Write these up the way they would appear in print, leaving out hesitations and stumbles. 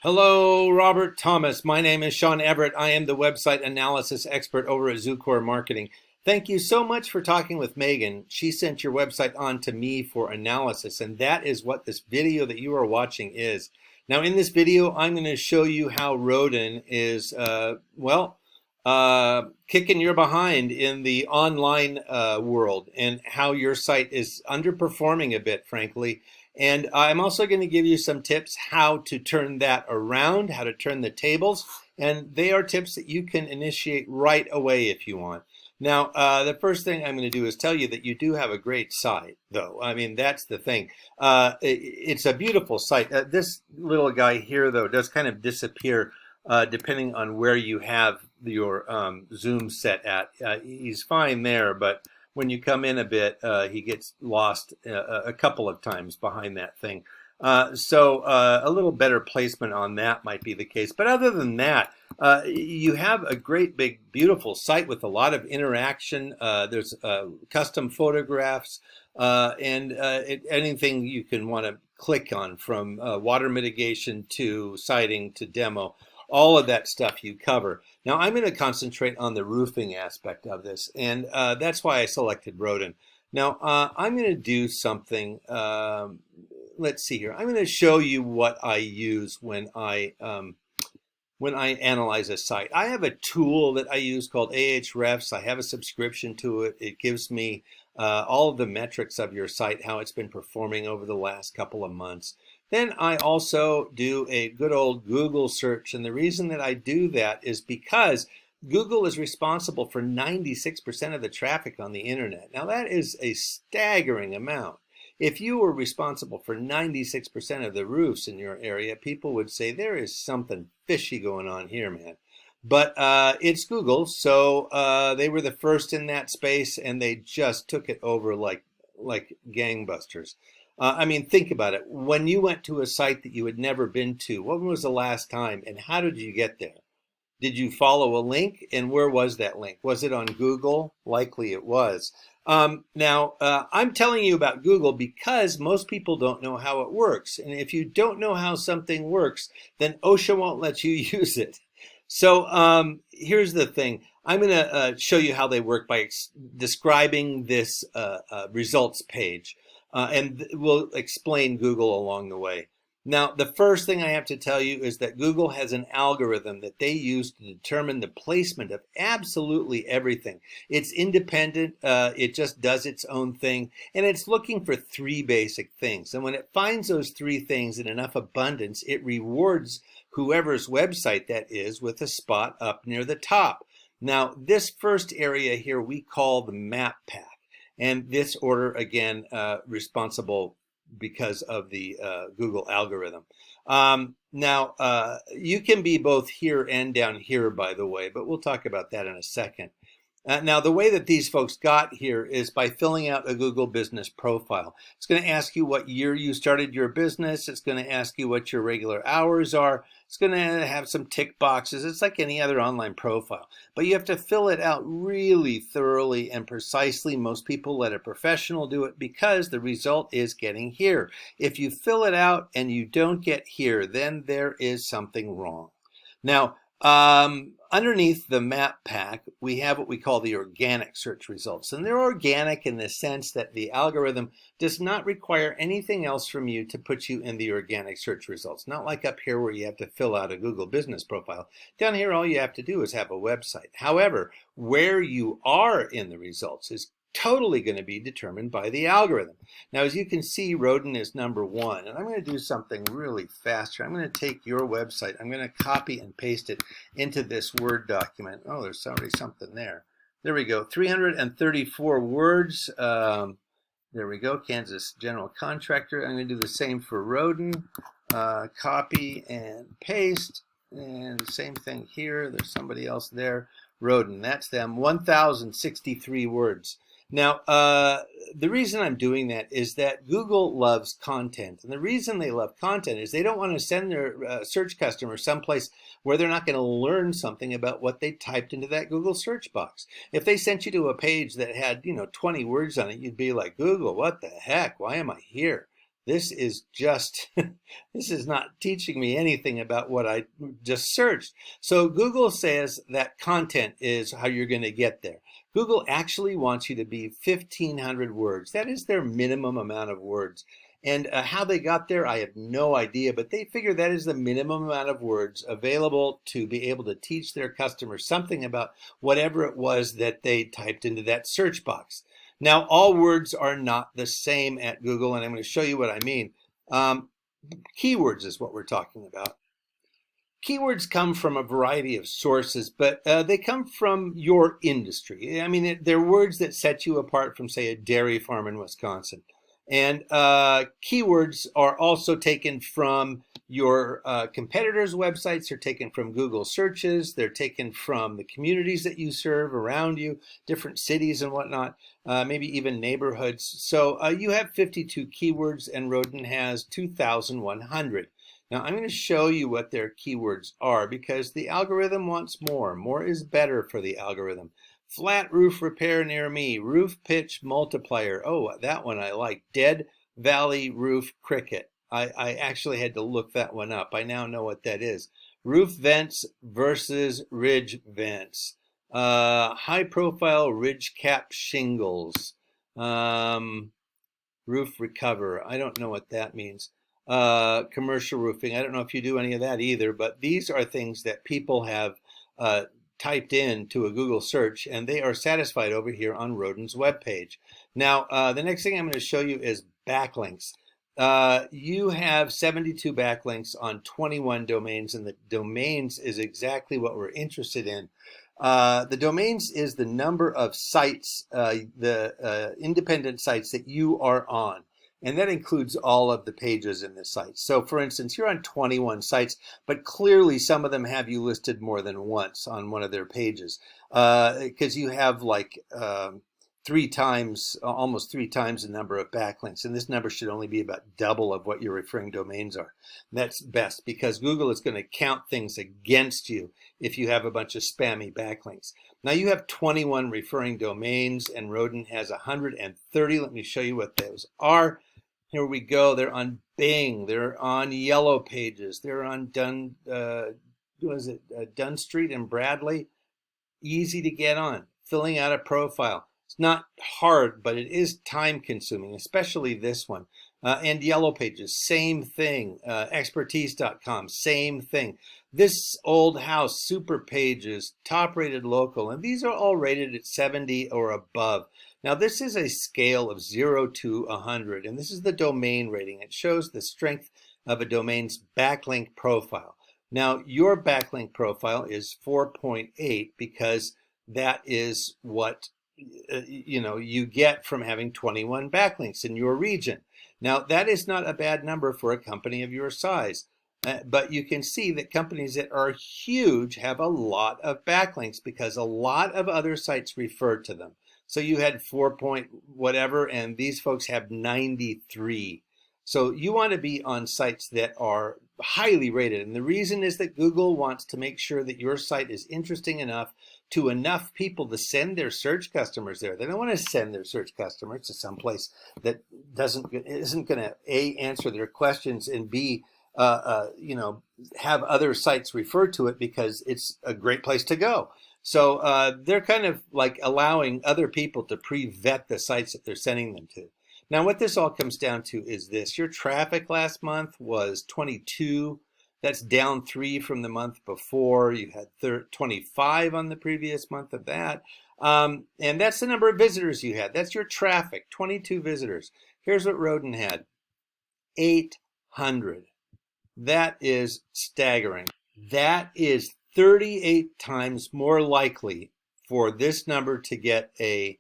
Hello, Robert Thomas. My name is Sean Everett. I am the website analysis expert over at Zucore Marketing. Thank you so much for talking with Megan. She sent your website on to me for analysis, and that is what this video that you are watching is. Now, in this video, I'm going to show you how Rodan is, kicking your behind in the online world and how your site is underperforming a bit, frankly. And I'm also going to give you some tips how to turn that around, how to turn the tables. And they are tips that you can initiate right away if you want. Now, the first thing I'm going to do is tell you that you do have a great site, though. I mean, that's the thing. It's a beautiful site. This little guy here, though, does kind of disappear depending on where you have your zoom set at. He's fine there, but when you come in a bit, he gets lost a couple of times behind that thing. So a little better placement on that might be the case. But other than that, you have a great, big, beautiful site with a lot of interaction. There's custom photographs and anything you can want to click on, from water mitigation to siding to demo. All of that stuff you cover. Now, I'm going to concentrate on the roofing aspect of this, and that's why I selected Rodan. Now, I'm going to do something. Let's see here. I'm going to show you what I use when I analyze a site. I have a tool that I use called Ahrefs. I have a subscription to it. It gives me all of the metrics of your site, how it's been performing over the last couple of months. Then I also do a good old Google search, and the reason that I do that is because Google is responsible for 96% of the traffic on the internet. Now, that is a staggering amount. If you were responsible for 96% of the roofs in your area, people would say there is something fishy going on here, man. But it's Google, so they were the first in that space, and they just took it over like gangbusters. I mean, think about it. When you went to a site that you had never been to, when was the last time, and how did you get there? Did you follow a link, and where was that link? Was it on Google? Likely it was. Now, I'm telling you about Google because most people don't know how it works. And if you don't know how something works, then OSHA won't let you use it. So here's the thing. I'm going to show you how they work by describing this results page. And we'll explain Google along the way. Now, the first thing I have to tell you is that Google has an algorithm that they use to determine the placement of absolutely everything. It's independent. It just does its own thing. And it's looking for three basic things. And when it finds those three things in enough abundance, it rewards whoever's website that is with a spot up near the top. Now, this first area here we call the map path. And this order, again, responsible because of the Google algorithm. Now, you can be both here and down here, by the way, but we'll talk about that in a second. Now, the way that these folks got here is by filling out a Google business profile. It's going to ask you what year you started your business. It's going to ask you what your regular hours are. It's going to have some tick boxes. It's like any other online profile. But you have to fill it out really thoroughly and precisely. Most people let a professional do it because the result is getting here. If you fill it out and you don't get here, then there is something wrong. Now, underneath the map pack, we have what we call the organic search results. And they're organic in the sense that the algorithm does not require anything else from you to put you in the organic search results. Not like up here where you have to fill out a Google business profile. Down here, all you have to do is have a website. However, where you are in the results is totally going to be determined by the algorithm. Now, as you can see, Rodan is number one, and I'm going to do something really fast here. I'm going to take your website, I'm going to copy and paste it into this Word document. Oh, there's already something there. There we go, 334 words. There we go, Kansas General Contractor. I'm going to do the same for Rodan. Copy and paste, and the same thing here. There's somebody else there. Rodan, that's them, 1,063 words. Now, the reason I'm doing that is that Google loves content. And the reason they love content is they don't want to send their search customer someplace where they're not going to learn something about what they typed into that Google search box. If they sent you to a page that had, 20 words on it, you'd be like, Google, what the heck? Why am I here? This is just, this is not teaching me anything about what I just searched. So Google says that content is how you're going to get there. Google actually wants you to be 1,500 words. That is their minimum amount of words. And how they got there, I have no idea, but they figure that is the minimum amount of words available to be able to teach their customers something about whatever it was that they typed into that search box. Now, all words are not the same at Google, and I'm going to show you what I mean. Keywords is what we're talking about. Keywords come from a variety of sources, but they come from your industry. I mean, they're words that set you apart from, say, a dairy farm in Wisconsin. And keywords are also taken from your competitors' websites. They're taken from Google searches. They're taken from the communities that you serve around you, different cities and whatnot, maybe even neighborhoods. So you have 52 keywords, and Roden has 2,100. Now, I'm going to show you what their keywords are because the algorithm wants more. More is better for the algorithm. Flat roof repair near me. Roof pitch multiplier. Oh, that one I like. Dead Valley roof cricket. I actually had to look that one up. I now know what that is. Roof vents versus ridge vents. High profile ridge cap shingles. Roof recover. I don't know what that means. Commercial roofing. I don't know if you do any of that either, but these are things that people have typed in to a Google search, and they are satisfied over here on Roden's webpage. Now, the next thing I'm going to show you is backlinks. You have 72 backlinks on 21 domains, and the domains is exactly what we're interested in. The domains is the number of sites, the independent sites that you are on. And that includes all of the pages in the site. So for instance, you're on 21 sites, but clearly some of them have you listed more than once on one of their pages. Because you have like almost three times the number of backlinks. And this number should only be about double of what your referring domains are. And that's best because Google is going to count things against you if you have a bunch of spammy backlinks. Now you have 21 referring domains and Roden has 130. Let me show you what those are. Here we go. They're on Bing. They're on Yellow Pages. They're on Dunn Street and Bradley. Easy to get on. Filling out a profile. It's not hard, but it is time consuming, especially this one. And Yellow Pages, same thing. Expertise.com, same thing. This Old House, Super Pages, top rated local, and these are all rated at 70 or above. Now this is a scale of 0 to 100, and this is the domain rating. It shows the strength of a domain's backlink profile. Now your backlink profile is 4.8 because that is what you get from having 21 backlinks in your region. Now that is not a bad number for a company of your size. But you can see that companies that are huge have a lot of backlinks because a lot of other sites refer to them. So you had 4 point whatever, and these folks have 93. So you want to be on sites that are highly rated. And the reason is that Google wants to make sure that your site is interesting enough to enough people to send their search customers there. They don't want to send their search customers to someplace that isn't going to A, answer their questions, and B, have other sites refer to it because it's a great place to go. So they're kind of like allowing other people to pre-vet the sites that they're sending them to. Now, what this all comes down to is this. Your traffic last month was 22. That's down 3 from the month before. You had 25 on the previous month of that. And that's the number of visitors you had. That's your traffic, 22 visitors. Here's what Roden had, 800. That is staggering. That is 38 times more likely for this number to get a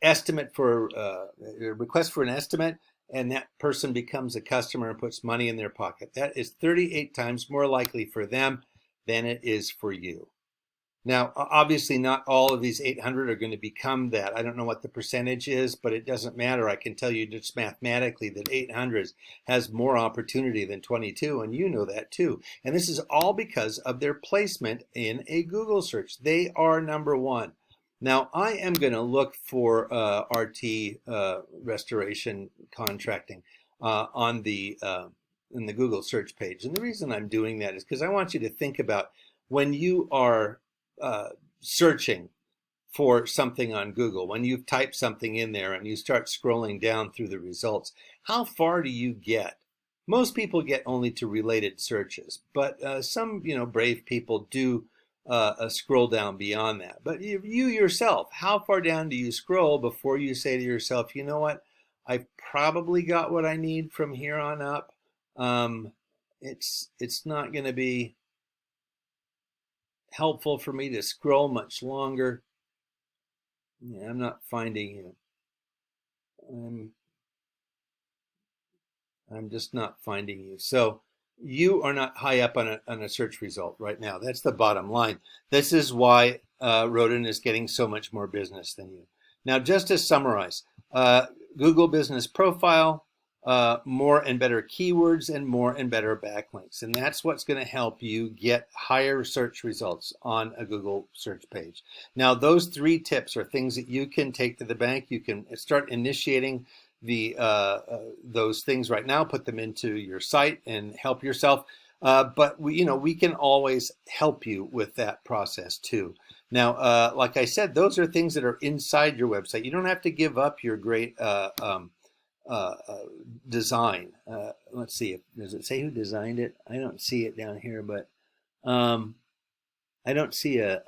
estimate for a request for an estimate, and that person becomes a customer and puts money in their pocket. That is 38 times more likely for them than it is for you. Now, obviously, not all of these 800 are going to become that. I don't know what the percentage is, but it doesn't matter. I can tell you just mathematically that 800 has more opportunity than 22, and you know that too. And this is all because of their placement in a Google search. They are number one. Now I am going to look for RT restoration contracting on the in the Google search page. And the reason I'm doing that is because I want you to think about when you are searching for something on Google, when you've typed something in there and you start scrolling down through the results, how far do you get? Most people get only to related searches, but some, brave people do scroll down beyond that. But you yourself, how far down do you scroll before you say to yourself, you know what, I've probably got what I need from here on up. It's not going to be helpful for me to scroll much longer. Yeah, I'm not finding you. I'm just not finding you. So you are not high up on a search result right now. That's the bottom line. This is why Roden is getting so much more business than you. Now, just to summarize, Google Business Profile, more and better keywords, and more and better backlinks. And that's what's going to help you get higher search results on a Google search page. Now, those 3 tips are things that you can take to the bank. You can start initiating those things right now, put them into your site and help yourself. But we can always help you with that process too. Now, like I said, those are things that are inside your website. You don't have to give up your great design. Let's see, does it say who designed it? I don't see it down here, but I don't see a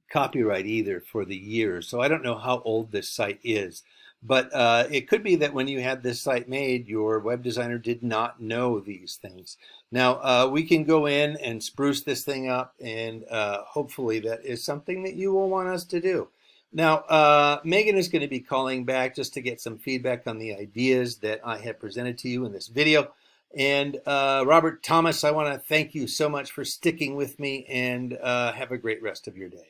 copyright either for the year. So I don't know how old this site is. But it could be that when you had this site made, your web designer did not know these things. Now, we can go in and spruce this thing up, and hopefully that is something that you will want us to do. Now, Megan is going to be calling back just to get some feedback on the ideas that I have presented to you in this video. And Robert Thomas, I want to thank you so much for sticking with me, and have a great rest of your day.